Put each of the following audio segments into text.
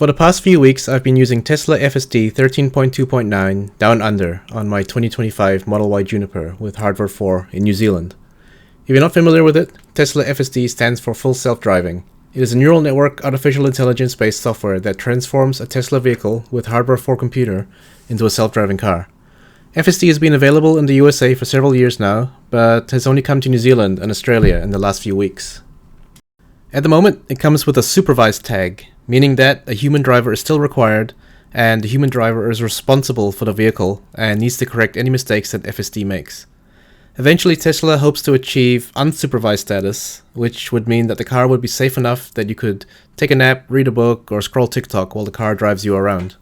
For the past few weeks, I've been using Tesla FSD 13.2.9 Down Under on my 2025 Model Y Juniper with hardware 4 in New Zealand. If you're not familiar with it, Tesla FSD stands for Full Self-Driving. It is a neural network artificial intelligence-based software that transforms a Tesla vehicle with hardware 4 computer into a self-driving car. FSD has been available in the USA for several years now, but has only come to New Zealand and Australia in the last few weeks. At the moment, it comes with a supervised tag, meaning that a human driver is still required, and the human driver is responsible for the vehicle and needs to correct any mistakes that FSD makes. Eventually, Tesla hopes to achieve unsupervised status, which would mean that the car would be safe enough that you could take a nap, read a book, or scroll TikTok while the car drives you around.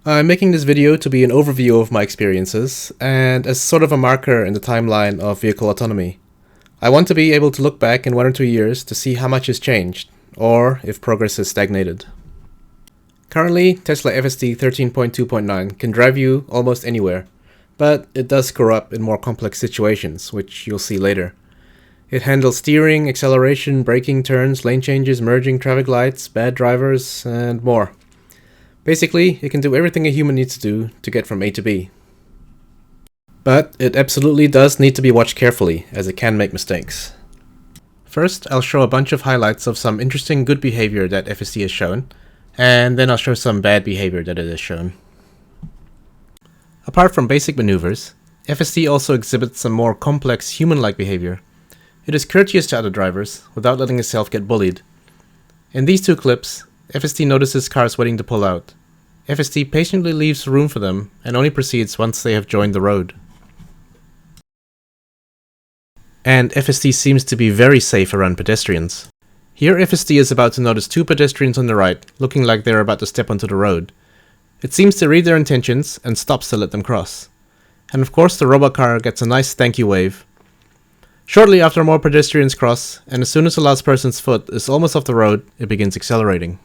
I'm making this video to be an overview of my experiences, and as sort of a marker in the timeline of vehicle autonomy. I want to be able to look back in 1 or 2 years to see how much has changed, or if progress has stagnated. Currently, Tesla FSD 13.2.9 can drive you almost anywhere, but it does screw up in more complex situations, which you'll see later. It handles steering, acceleration, braking, turns, lane changes, merging, traffic lights, bad drivers, and more. Basically, it can do everything a human needs to do to get from A to B. But it absolutely does need to be watched carefully, as it can make mistakes. First, I'll show a bunch of highlights of some interesting good behavior that FSD has shown, and then I'll show some bad behavior that it has shown. Apart from basic maneuvers, FSD also exhibits some more complex human-like behavior. It is courteous to other drivers, without letting itself get bullied. In these two clips, FSD notices cars waiting to pull out. FSD patiently leaves room for them, and only proceeds once they have joined the road. And FSD seems to be very safe around pedestrians. Here FSD is about to notice 2 pedestrians on the right, looking like they're about to step onto the road. It seems to read their intentions and stops to let them cross. And of course the robot car gets a nice thank you wave. Shortly after more pedestrians cross, and as soon as the last person's foot is almost off the road, it begins accelerating.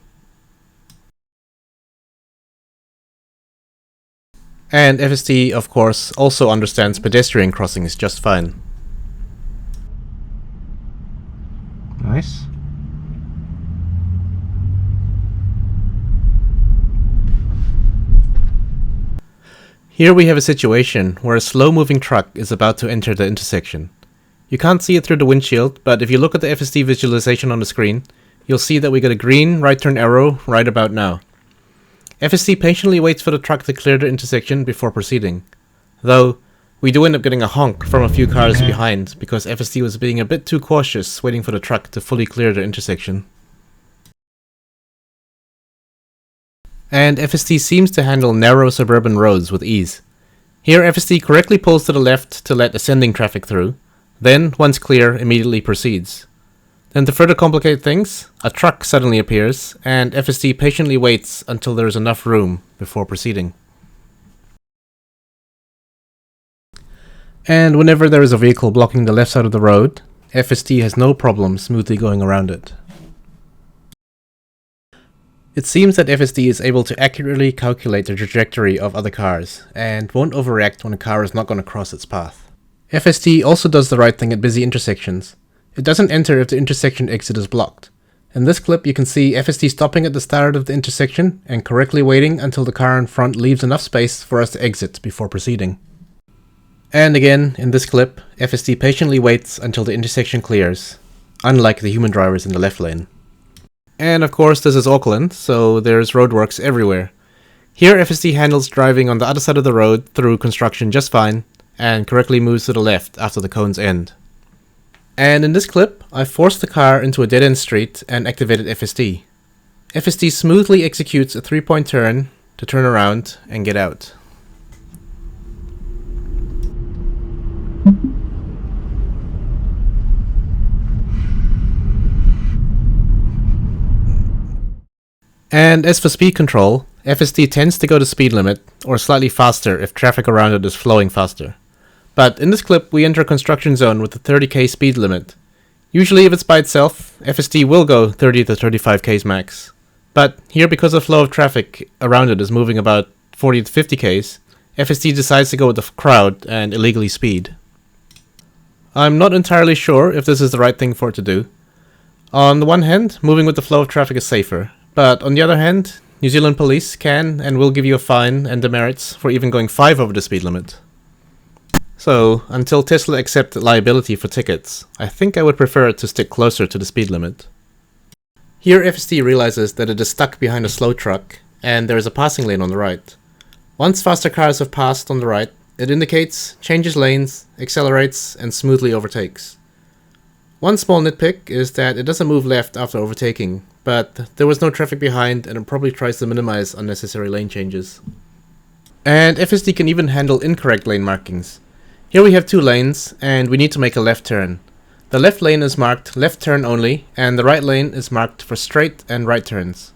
And FSD, of course, also understands pedestrian crossings just fine. Nice. Here we have a situation where a slow-moving truck is about to enter the intersection. You can't see it through the windshield, but if you look at the FSD visualization on the screen, you'll see that we get a green right turn arrow right about now. FSD patiently waits for the truck to clear the intersection before proceeding. Though, we do end up getting a honk from a few cars behind because FSD was being a bit too cautious waiting for the truck to fully clear the intersection. And FSD seems to handle narrow suburban roads with ease. Here FSD correctly pulls to the left to let ascending traffic through, then, once clear, immediately proceeds. Then to further complicate things, a truck suddenly appears, and FSD patiently waits until there is enough room before proceeding. And whenever there is a vehicle blocking the left side of the road, FSD has no problem smoothly going around it. It seems that FSD is able to accurately calculate the trajectory of other cars, and won't overreact when a car is not going to cross its path. FSD also does the right thing at busy intersections. It doesn't enter if the intersection exit is blocked. In this clip you can see FSD stopping at the start of the intersection and correctly waiting until the car in front leaves enough space for us to exit before proceeding. And again, in this clip, FSD patiently waits until the intersection clears, unlike the human drivers in the left lane. And of course this is Auckland, so there's roadworks everywhere. Here FSD handles driving on the other side of the road through construction just fine, and correctly moves to the left after the cones end. And in this clip, I forced the car into a dead-end street and activated FSD. FSD smoothly executes a 3-point turn to turn around and get out. And as for speed control, FSD tends to go the speed limit, or slightly faster if traffic around it is flowing faster. But in this clip we enter a construction zone with a 30k speed limit. Usually if it's by itself, FSD will go 30 to 35 k's max. But here, because the flow of traffic around it is moving about 40 to 50 k's, FSD decides to go with the crowd and illegally speed. I'm not entirely sure if this is the right thing for it to do. On the one hand, moving with the flow of traffic is safer, But on the other hand, New Zealand police can and will give you a fine and demerits for even going 5 over the speed limit. So, until Tesla accept liability for tickets, I think I would prefer it to stick closer to the speed limit. Here FSD realizes that it is stuck behind a slow truck, and there is a passing lane on the right. Once faster cars have passed on the right, it indicates, changes lanes, accelerates, and smoothly overtakes. One small nitpick is that it doesn't move left after overtaking, but there was no traffic behind and it probably tries to minimize unnecessary lane changes. And FSD can even handle incorrect lane markings. Here we have 2 lanes, and we need to make a left turn. The left lane is marked left turn only, and the right lane is marked for straight and right turns.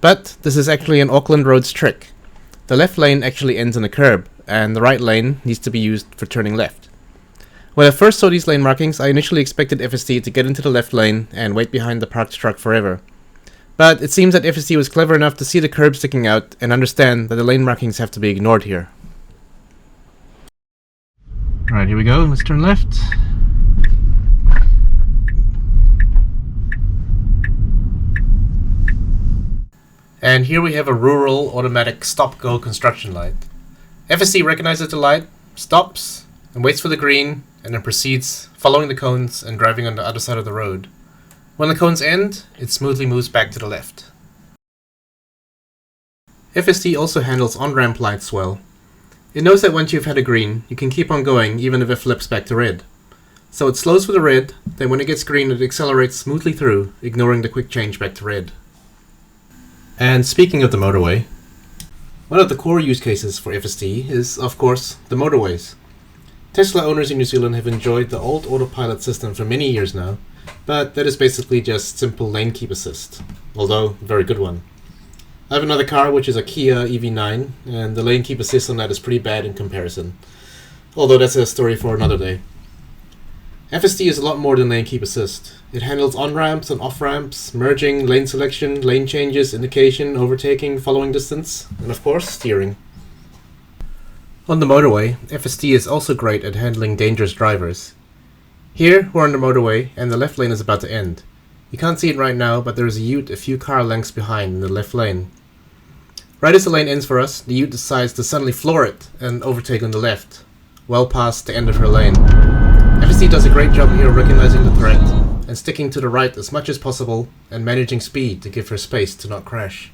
But this is actually an Auckland roads trick. The left lane actually ends in a curb, and the right lane needs to be used for turning left. When I first saw these lane markings, I initially expected FSD to get into the left lane and wait behind the parked truck forever. But it seems that FSD was clever enough to see the curb sticking out and understand that the lane markings have to be ignored here. Alright, here we go. Let's turn left. And here we have a rural automatic stop-go construction light. FSD recognizes the light, stops, and waits for the green, and then proceeds, following the cones and driving on the other side of the road. When the cones end, it smoothly moves back to the left. FSD also handles on-ramp lights well. It knows that once you've had a green, you can keep on going even if it flips back to red. So it slows for the red, then when it gets green it accelerates smoothly through, ignoring the quick change back to red. And speaking of the motorway, one of the core use cases for FSD is, of course, the motorways. Tesla owners in New Zealand have enjoyed the old autopilot system for many years now, but that is basically just simple lane keep assist, although a very good one. I have another car which is a Kia EV9, and the lane keep assist on that is pretty bad in comparison, although that's a story for another day. FSD is a lot more than lane keep assist. It handles on-ramps and off-ramps, merging, lane selection, lane changes, indication, overtaking, following distance, and of course, steering. On the motorway, FSD is also great at handling dangerous drivers. Here, we're on the motorway, and the left lane is about to end. You can't see it right now, but there is a ute a few car lengths behind in the left lane. Right as the lane ends for us, the ute decides to suddenly floor it and overtake on the left, well past the end of her lane. FSD does a great job here recognizing the threat and sticking to the right as much as possible and managing speed to give her space to not crash.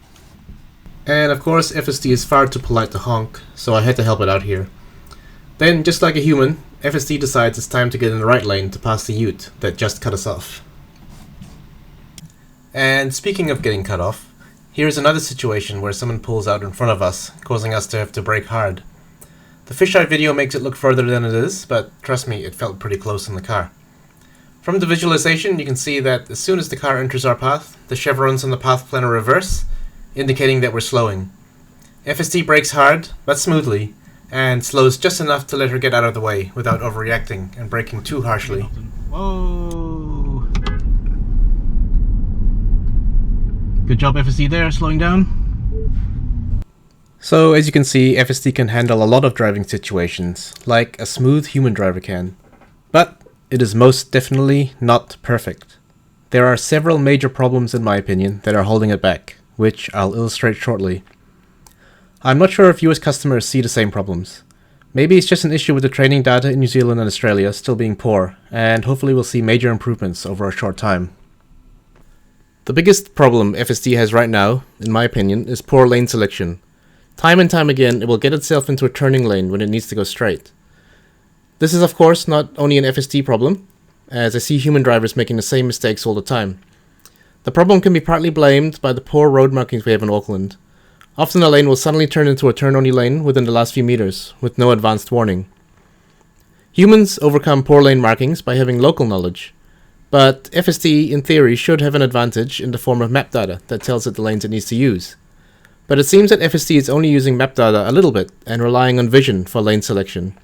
And of course FSD is far too polite to honk, so I had to help it out here. Then, just like a human, FSD decides it's time to get in the right lane to pass the ute that just cut us off. And speaking of getting cut off, here's another situation where someone pulls out in front of us, causing us to have to brake hard. The fisheye video makes it look further than it is, but trust me, it felt pretty close in the car. From the visualization, you can see that as soon as the car enters our path, the chevrons on the path planner reverse, indicating that we're slowing. FSD brakes hard, but smoothly, and slows just enough to let her get out of the way without overreacting and braking too harshly. Whoa! Good job FSD there, slowing down. So as you can see, FSD can handle a lot of driving situations, like a smooth human driver can. But it is most definitely not perfect. There are several major problems in my opinion that are holding it back, which I'll illustrate shortly. I'm not sure if US customers see the same problems. Maybe it's just an issue with the training data in New Zealand and Australia still being poor, and hopefully we'll see major improvements over a short time. The biggest problem FSD has right now, in my opinion, is poor lane selection. Time and time again, it will get itself into a turning lane when it needs to go straight. This is of course not only an FSD problem, as I see human drivers making the same mistakes all the time. The problem can be partly blamed by the poor road markings we have in Auckland. Often a lane will suddenly turn into a turn-only lane within the last few meters, with no advanced warning. Humans overcome poor lane markings by having local knowledge, but FSD in theory should have an advantage in the form of map data that tells it the lanes it needs to use. But it seems that FSD is only using map data a little bit and relying on vision for lane selection.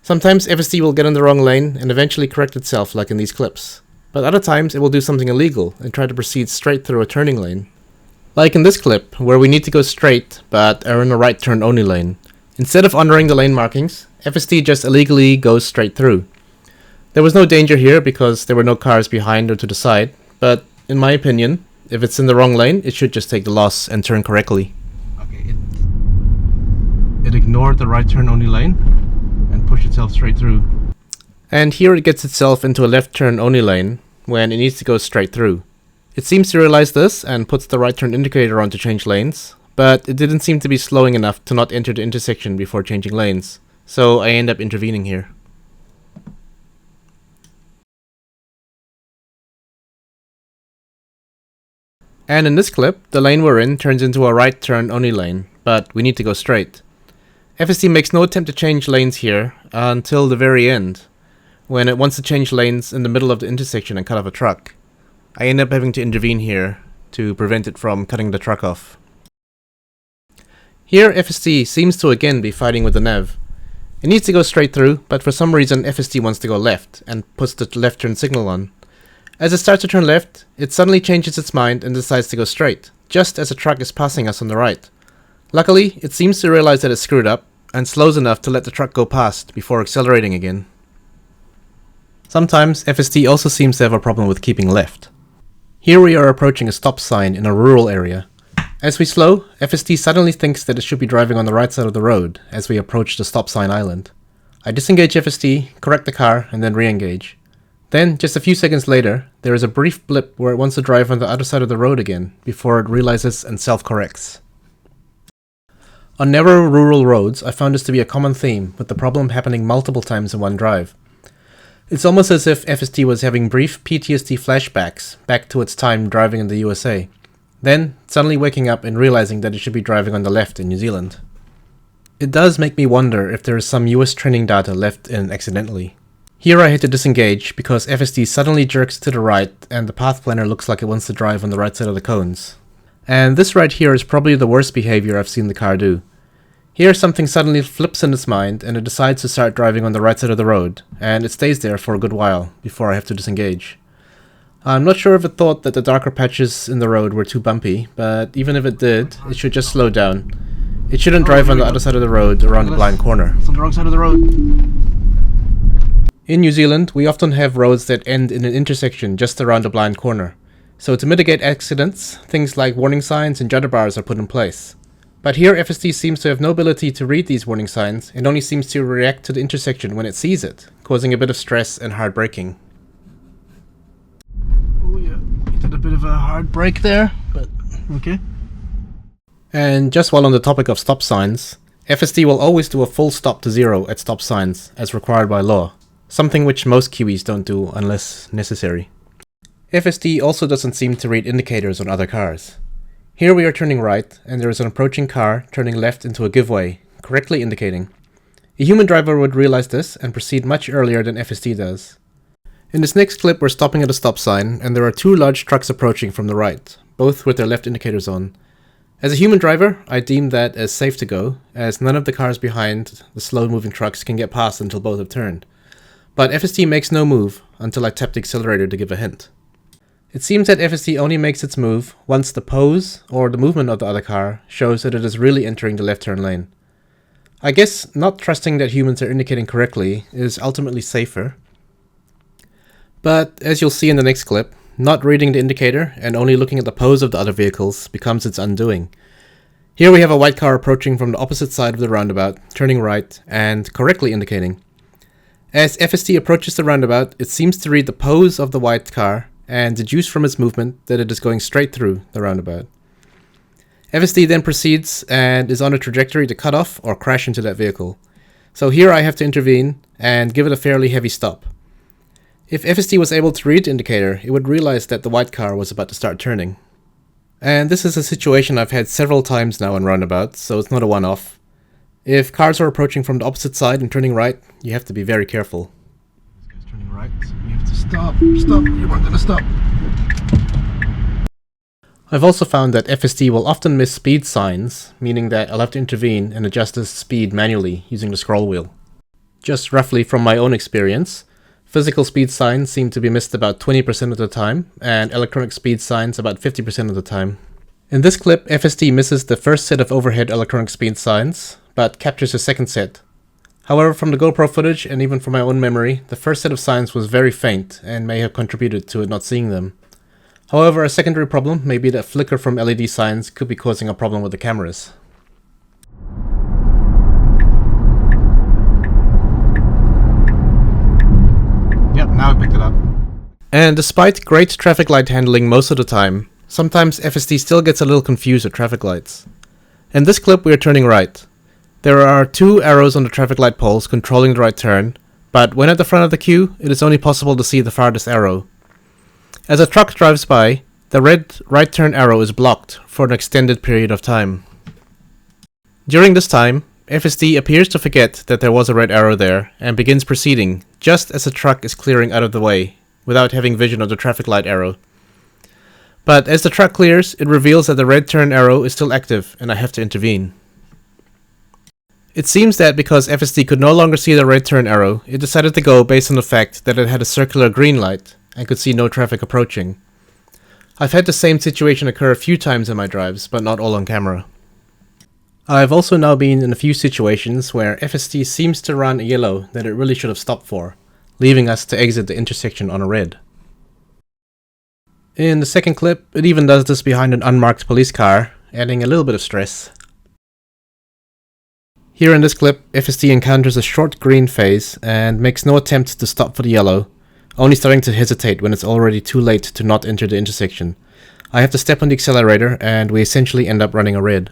Sometimes FSD will get in the wrong lane and eventually correct itself like in these clips, but other times it will do something illegal and try to proceed straight through a turning lane. Like in this clip, where we need to go straight but are in a right turn only lane. Instead of honoring the lane markings, FSD just illegally goes straight through. There was no danger here because there were no cars behind or to the side, but in my opinion, If it's in the wrong lane, it should just take the loss and turn correctly. Okay, it ignored the right turn only lane and pushed itself straight through. And here it gets itself into a left turn only lane when it needs to go straight through. It seems to realize this and puts the right turn indicator on to change lanes, but it didn't seem to be slowing enough to not enter the intersection before changing lanes, so I end up intervening here. And in this clip, the lane we're in turns into a right turn only lane, but we need to go straight. FSD makes no attempt to change lanes here until the very end, when it wants to change lanes in the middle of the intersection and cut off a truck. I end up having to intervene here to prevent it from cutting the truck off. Here FSD seems to again be fighting with the nav. It needs to go straight through, but for some reason FSD wants to go left and puts the left turn signal on. As it starts to turn left, it suddenly changes its mind and decides to go straight, just as a truck is passing us on the right. Luckily, it seems to realize that it's screwed up and slows enough to let the truck go past before accelerating again. Sometimes FSD also seems to have a problem with keeping left. Here we are approaching a stop sign in a rural area. As we slow, FSD suddenly thinks that it should be driving on the right side of the road as we approach the stop sign island. I disengage FSD, correct the car, and then re-engage. Then, just a few seconds later, there is a brief blip where it wants to drive on the other side of the road again, before it realizes and self-corrects. On narrow rural roads, I found this to be a common theme, with the problem happening multiple times in one drive. It's almost as if FSD was having brief PTSD flashbacks back to its time driving in the USA, then suddenly waking up and realizing that it should be driving on the left in New Zealand. It does make me wonder if there is some US training data left in accidentally. Here I had to disengage because FSD suddenly jerks to the right and the path planner looks like it wants to drive on the right side of the cones. And this right here is probably the worst behavior I've seen the car do. Here something suddenly flips in its mind and it decides to start driving on the right side of the road, and it stays there for a good while before I have to disengage. I'm not sure if it thought that the darker patches in the road were too bumpy, but even if it did, it should just slow down. It shouldn't drive on the other side of the road around the blind corner. It's on the wrong side of the road. In New Zealand, we often have roads that end in an intersection just around a blind corner. So to mitigate accidents, things like warning signs and judder bars are put in place. But here FSD seems to have no ability to read these warning signs and only seems to react to the intersection when it sees it, causing a bit of stress and hard braking. Oh yeah, you did a bit of a hard brake there, but okay. And just while on the topic of stop signs, FSD will always do a full stop to zero at stop signs as required by law, something which most Kiwis don't do unless necessary. FSD also doesn't seem to read indicators on other cars. Here we are turning right, and there is an approaching car turning left into a giveaway, correctly indicating. A human driver would realize this and proceed much earlier than FSD does. In this next clip we're stopping at a stop sign, and there are two large trucks approaching from the right, both with their left indicators on. As a human driver, I deem that as safe to go, as none of the cars behind the slow-moving trucks can get past until both have turned. But FSD makes no move until I tap the accelerator to give a hint. It seems that FSD only makes its move once the pose, or the movement of the other car, shows that it is really entering the left turn lane. I guess not trusting that humans are indicating correctly is ultimately safer. But as you'll see in the next clip, not reading the indicator and only looking at the pose of the other vehicles becomes its undoing. Here we have a white car approaching from the opposite side of the roundabout, turning right, and correctly indicating. As FSD approaches the roundabout, it seems to read the pose of the white car and deduce from its movement that it is going straight through the roundabout. FSD then proceeds and is on a trajectory to cut off or crash into that vehicle. So here I have to intervene and give it a fairly heavy stop. If FSD was able to read the indicator, it would realize that the white car was about to start turning. And this is a situation I've had several times now in roundabouts, so it's not a one-off. If cars are approaching from the opposite side and turning right, you have to be very careful. This guy's turning right. You have to stop. Stop. You weren't gonna stop. I've also found that FSD will often miss speed signs, meaning that I'll have to intervene and adjust the speed manually using the scroll wheel. Just roughly from my own experience, physical speed signs seem to be missed about 20% of the time, and electronic speed signs about 50% of the time. In this clip, FSD misses the first set of overhead electronic speed signs, but captures the second set. However, from the GoPro footage and even from my own memory, the first set of signs was very faint and may have contributed to it not seeing them. However, a secondary problem may be that flicker from LED signs could be causing a problem with the cameras. Yep, now I picked it up. And despite great traffic light handling most of the time, sometimes FSD still gets a little confused with traffic lights. In this clip we are turning right. There are 2 arrows on the traffic light poles controlling the right turn, but when at the front of the queue, it is only possible to see the farthest arrow. As a truck drives by, the red right turn arrow is blocked for an extended period of time. During this time, FSD appears to forget that there was a red arrow there and begins proceeding just as the truck is clearing out of the way, without having vision of the traffic light arrow. But as the truck clears, it reveals that the red turn arrow is still active and I have to intervene. It seems that because FSD could no longer see the red turn arrow, it decided to go based on the fact that it had a circular green light and could see no traffic approaching. I've had the same situation occur a few times in my drives, but not all on camera. I've also now been in a few situations where FSD seems to run a yellow that it really should have stopped for, leaving us to exit the intersection on a red. In the second clip, it even does this behind an unmarked police car, adding a little bit of stress. Here in this clip, FSD encounters a short green phase and makes no attempt to stop for the yellow, only starting to hesitate when it's already too late to not enter the intersection. I have to step on the accelerator and we essentially end up running a red.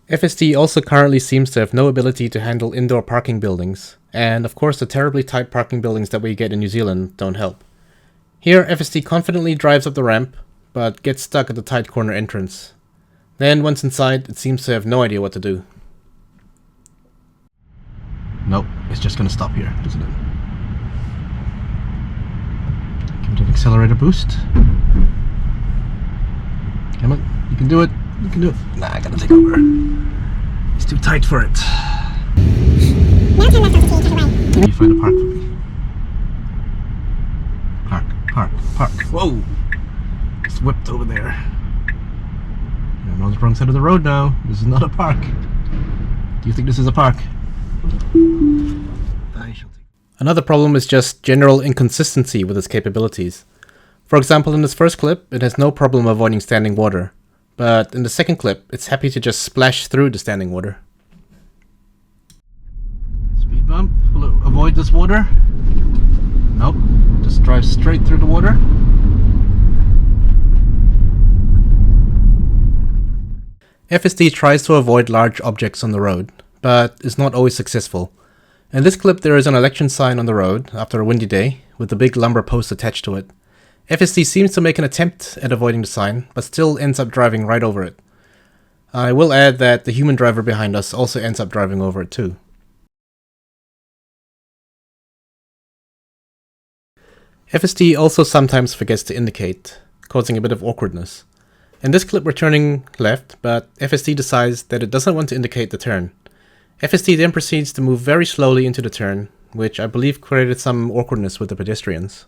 FSD also currently seems to have no ability to handle indoor parking buildings, and of course the terribly tight parking buildings that we get in New Zealand don't help. Here FSD confidently drives up the ramp, but gets stuck at the tight corner entrance. Then once inside, it seems to have no idea what to do. Nope, it's just gonna stop here, isn't it? Give it an accelerator boost. Come on, you can do it. You can do it. Nah, I gotta take over. It's too tight for it. Now turn left onto T to the right. Can you find a park for me? Park. Whoa! It's whipped over there. I'm on the wrong side of the road now. This is not a park. Do you think this is a park? I shall take. Another problem is just general inconsistency with its capabilities. For example, in this first clip, it has no problem avoiding standing water. But in the second clip, it's happy to just splash through the standing water. Speed bump. Avoid this water. Nope. Just drive straight through the water. FSD tries to avoid large objects on the road, but is not always successful. In this clip, there is an election sign on the road after a windy day, with a big lumber post attached to it. FSD seems to make an attempt at avoiding the sign, but still ends up driving right over it. I will add that the human driver behind us also ends up driving over it too. FSD also sometimes forgets to indicate, causing a bit of awkwardness. In this clip we're turning left, but FSD decides that it doesn't want to indicate the turn. FSD then proceeds to move very slowly into the turn, which I believe created some awkwardness with the pedestrians.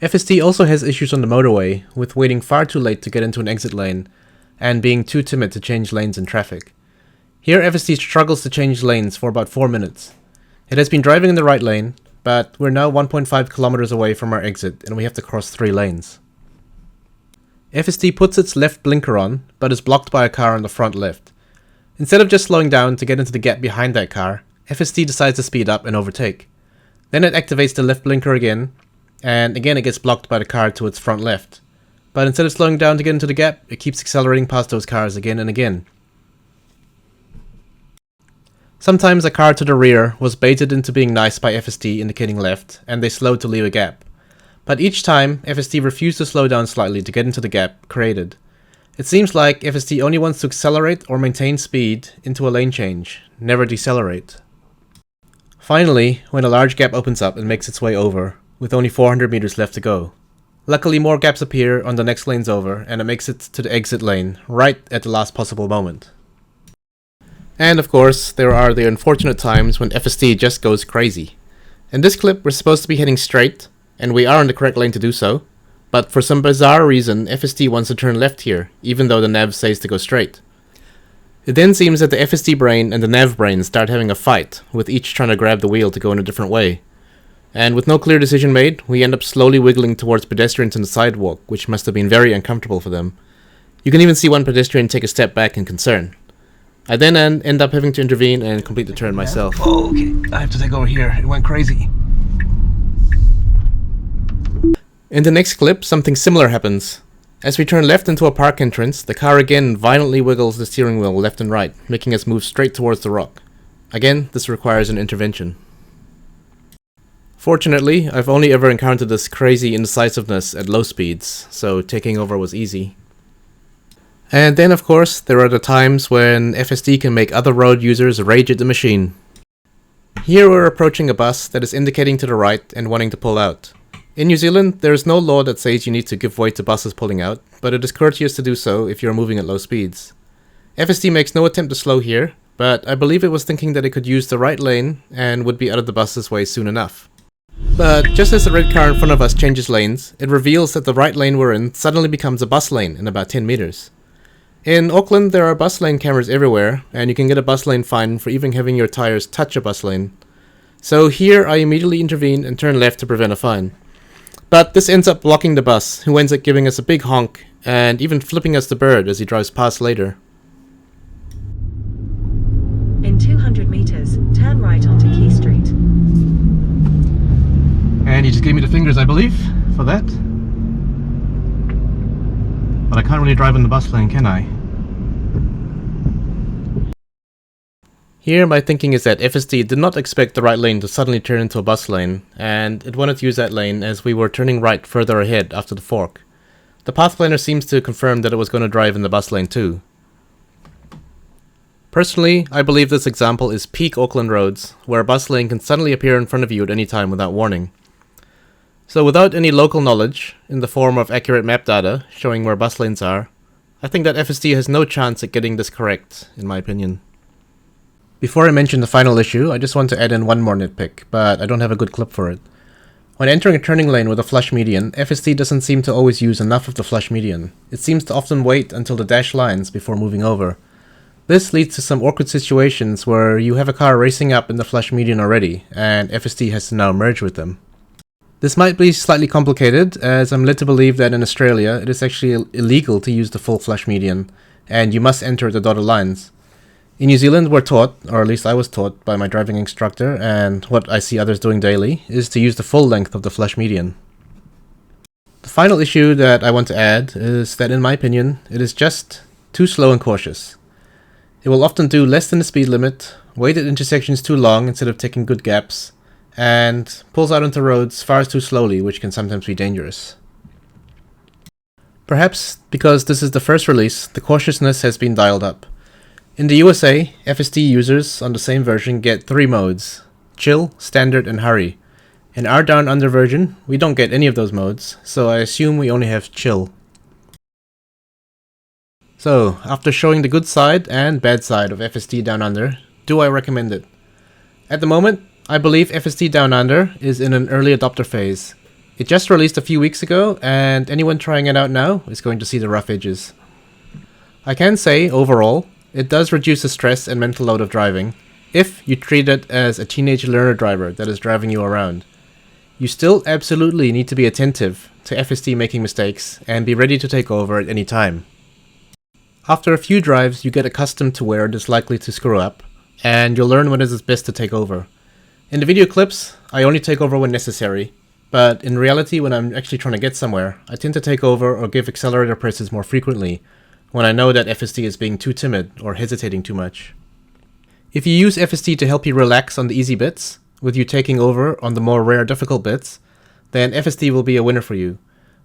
FSD also has issues on the motorway, with waiting far too late to get into an exit lane, and being too timid to change lanes in traffic. Here FSD struggles to change lanes for about 4 minutes. It has been driving in the right lane, but we're now 1.5 kilometers away from our exit and we have to cross 3 lanes. FSD puts its left blinker on, but is blocked by a car on the front left. Instead of just slowing down to get into the gap behind that car, FSD decides to speed up and overtake. Then it activates the left blinker again, and again it gets blocked by the car to its front left. But instead of slowing down to get into the gap, it keeps accelerating past those cars again and again. Sometimes a car to the rear was baited into being nice by FSD indicating left, and they slowed to leave a gap. But each time, FSD refused to slow down slightly to get into the gap created. It seems like FSD only wants to accelerate or maintain speed into a lane change, never decelerate. Finally, when a large gap opens up, it makes its way over, with only 400 meters left to go. Luckily, more gaps appear on the next lanes over, and it makes it to the exit lane, right at the last possible moment. And of course, there are the unfortunate times when FSD just goes crazy. In this clip, we're supposed to be heading straight, and we are on the correct lane to do so, but for some bizarre reason, FSD wants to turn left here, even though the nav says to go straight. It then seems that the FSD brain and the nav brain start having a fight, with each trying to grab the wheel to go in a different way. And with no clear decision made, we end up slowly wiggling towards pedestrians on the sidewalk, which must have been very uncomfortable for them. You can even see one pedestrian take a step back in concern. I then end up having to intervene and complete the turn myself. Oh, okay. I have to take over here. It went crazy. In the next clip, something similar happens. As we turn left into a park entrance, the car again violently wiggles the steering wheel left and right, making us move straight towards the rock. Again, this requires an intervention. Fortunately, I've only ever encountered this crazy indecisiveness at low speeds, so taking over was easy. And then, of course, there are the times when FSD can make other road users rage at the machine. Here we're approaching a bus that is indicating to the right and wanting to pull out. In New Zealand, there is no law that says you need to give way to buses pulling out, but it is courteous to do so if you are moving at low speeds. FSD makes no attempt to slow here, but I believe it was thinking that it could use the right lane and would be out of the bus's way soon enough. But just as the red car in front of us changes lanes, it reveals that the right lane we're in suddenly becomes a bus lane in about 10 meters. In Auckland, there are bus lane cameras everywhere, and you can get a bus lane fine for even having your tires touch a bus lane. So here I immediately intervene and turn left to prevent a fine. But this ends up blocking the bus, who ends up giving us a big honk, and even flipping us the bird as he drives past later. In 200 meters, turn right onto Key Street. And he just gave me the fingers, I believe, for that. But I can't really drive in the bus lane, can I? Here my thinking is that FSD did not expect the right lane to suddenly turn into a bus lane, and it wanted to use that lane as we were turning right further ahead after the fork. The path planner seems to confirm that it was going to drive in the bus lane too. Personally, I believe this example is peak Auckland roads, where a bus lane can suddenly appear in front of you at any time without warning. So without any local knowledge, in the form of accurate map data showing where bus lanes are, I think that FSD has no chance at getting this correct, in my opinion. Before I mention the final issue, I just want to add in one more nitpick, but I don't have a good clip for it. When entering a turning lane with a flush median, FSD doesn't seem to always use enough of the flush median. It seems to often wait until the dash lines before moving over. This leads to some awkward situations where you have a car racing up in the flush median already, and FSD has to now merge with them. This might be slightly complicated, as I'm led to believe that in Australia it is actually illegal to use the full flush median, and you must enter the dotted lines. In New Zealand, we're taught, or at least I was taught by my driving instructor, and what I see others doing daily, is to use the full length of the flush median. The final issue that I want to add is that in my opinion, it is just too slow and cautious. It will often do less than the speed limit, wait at intersections too long instead of taking good gaps, and pulls out onto roads far too slowly, which can sometimes be dangerous. Perhaps because this is the first release, the cautiousness has been dialed up. In the USA, FSD users on the same version get 3 modes: Chill, Standard, and Hurry. In our Down Under version, we don't get any of those modes, so I assume we only have Chill. So, after showing the good side and bad side of FSD Down Under, do I recommend it? At the moment, I believe FSD Down Under is in an early adopter phase. It just released a few weeks ago, and anyone trying it out now is going to see the rough edges. I can say, overall, it does reduce the stress and mental load of driving, if you treat it as a teenage learner driver that is driving you around. You still absolutely need to be attentive to FSD making mistakes and be ready to take over at any time. After a few drives, you get accustomed to where it is likely to screw up, and you'll learn when it is best to take over. In the video clips, I only take over when necessary, but in reality when I'm actually trying to get somewhere, I tend to take over or give accelerator presses more frequently, when I know that FSD is being too timid or hesitating too much. If you use FSD to help you relax on the easy bits, with you taking over on the more rare difficult bits, then FSD will be a winner for you.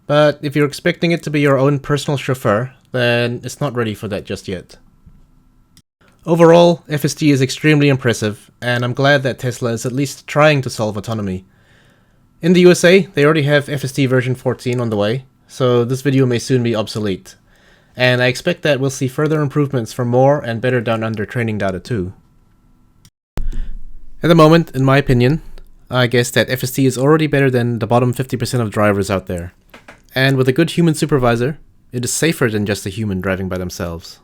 But if you're expecting it to be your own personal chauffeur, then it's not ready for that just yet. Overall, FSD is extremely impressive, and I'm glad that Tesla is at least trying to solve autonomy. In the USA, they already have FSD version 14 on the way, so this video may soon be obsolete. And I expect that we'll see further improvements for more and better Down Under training data too. At the moment, in my opinion, I guess that FSD is already better than the bottom 50% of drivers out there. And with a good human supervisor, it is safer than just a human driving by themselves.